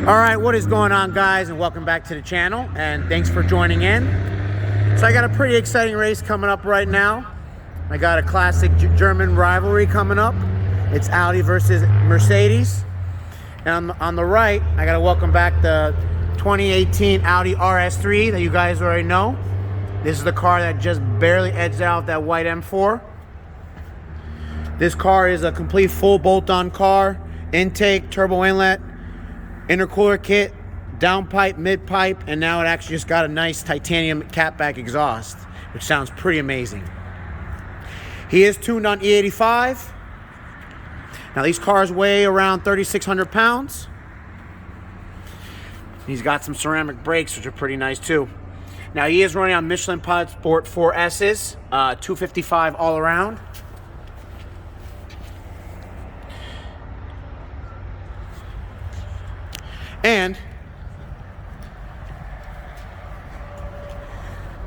Alright, what is going on, guys, and welcome back to the channel, and thanks for joining in. So I got a pretty exciting race coming up right now. I got a classic German rivalry coming up. It's Audi versus Mercedes. And on the right, I got to welcome back the 2018 Audi RS3 that you guys already know. This is the car that just barely edged out that white M4. This car is a complete full bolt-on car. Intake, turbo inlet, intercooler kit, downpipe, midpipe, and now it actually just got a nice titanium catback exhaust, which sounds pretty amazing. He is tuned on E85. Now these cars weigh around 3,600 pounds. He's got some ceramic brakes, which are pretty nice too. Now he is running on Michelin Pilot Sport 4S's, 255 all around. And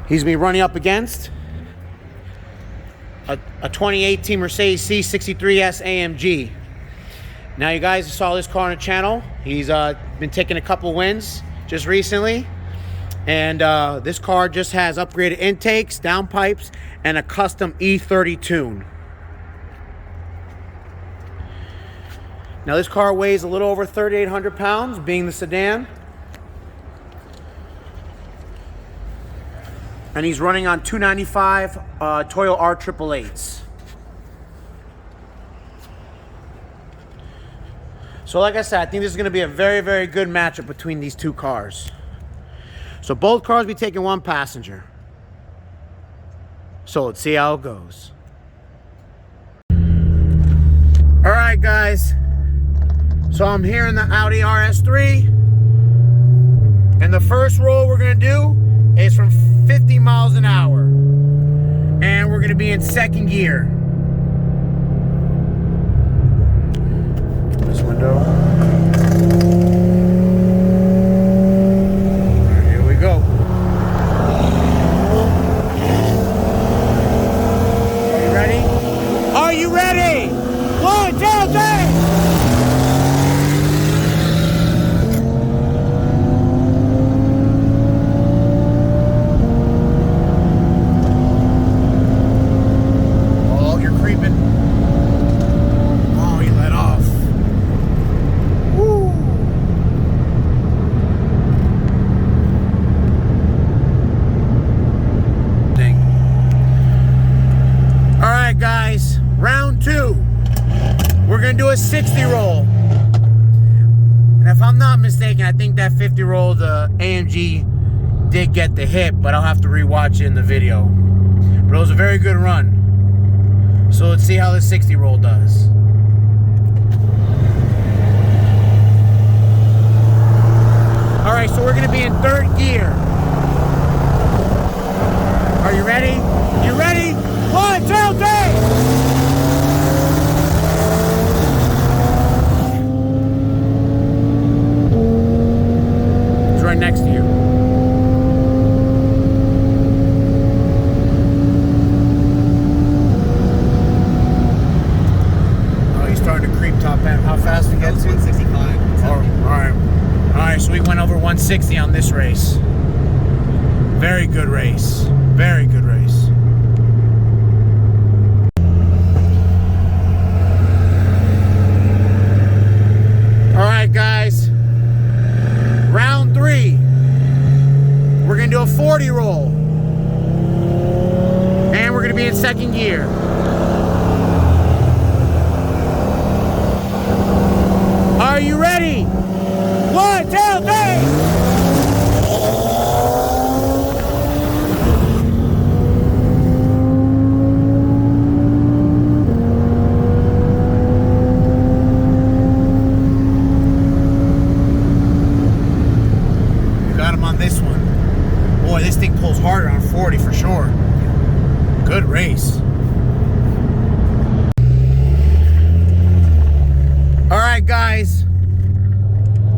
he's been running up against a 2018 Mercedes C63 S AMG. Now you guys saw this car on the channel. He's been taking a couple wins just recently. And this car just has upgraded intakes, downpipes, and a custom E30 Tune. Now this car weighs a little over 3,800 pounds, being the sedan. And he's running on 295 Toyo R888s. So like I said, I think this is going to be a very, very good matchup between these two cars. So both cars will be taking one passenger. So let's see how it goes. All right, guys. So I'm here in the Audi RS3, and the first roll we're going to do is from 50 miles an hour, and we're going to be in second gear. This window. Here we go. Are you ready? Are you ready? 1, 2, 3! Guys, round 2, we're gonna do a 60 roll, and if I'm not mistaken, I think that 50 roll the AMG did get the hit, but I'll have to rewatch it in the video. But it was a very good run, so let's see how the 60 roll does. All right, so we're gonna be in third gear. Are you ready? You ready? 1, 2, 3! It's right next to you. Oh, he's starting to creep top end. How fast he gets to? 165. All right. All right, so we went over 160 on this race. Very good race. Very good race. Guys, round 3, we're gonna do a 40 roll, and we're gonna be in second gear. Are you ready? 1, 2, 3! This thing pulls harder on 40 for sure. Good race. All right, guys.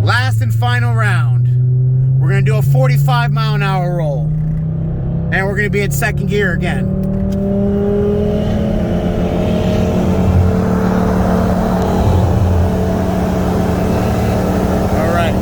Last and final round. We're going to do a 45-mile-an-hour roll. And we're going to be in second gear again. All right.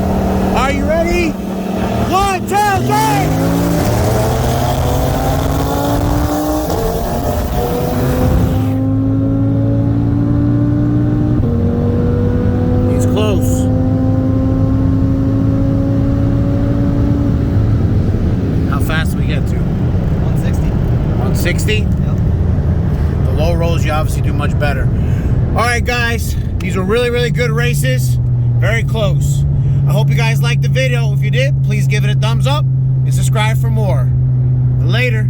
60? Yep. The low rolls, you obviously do much better. All right, guys, these are really, really good races. Very close. I hope you guys liked the video. If you did, please give it a thumbs up and subscribe for more. Later.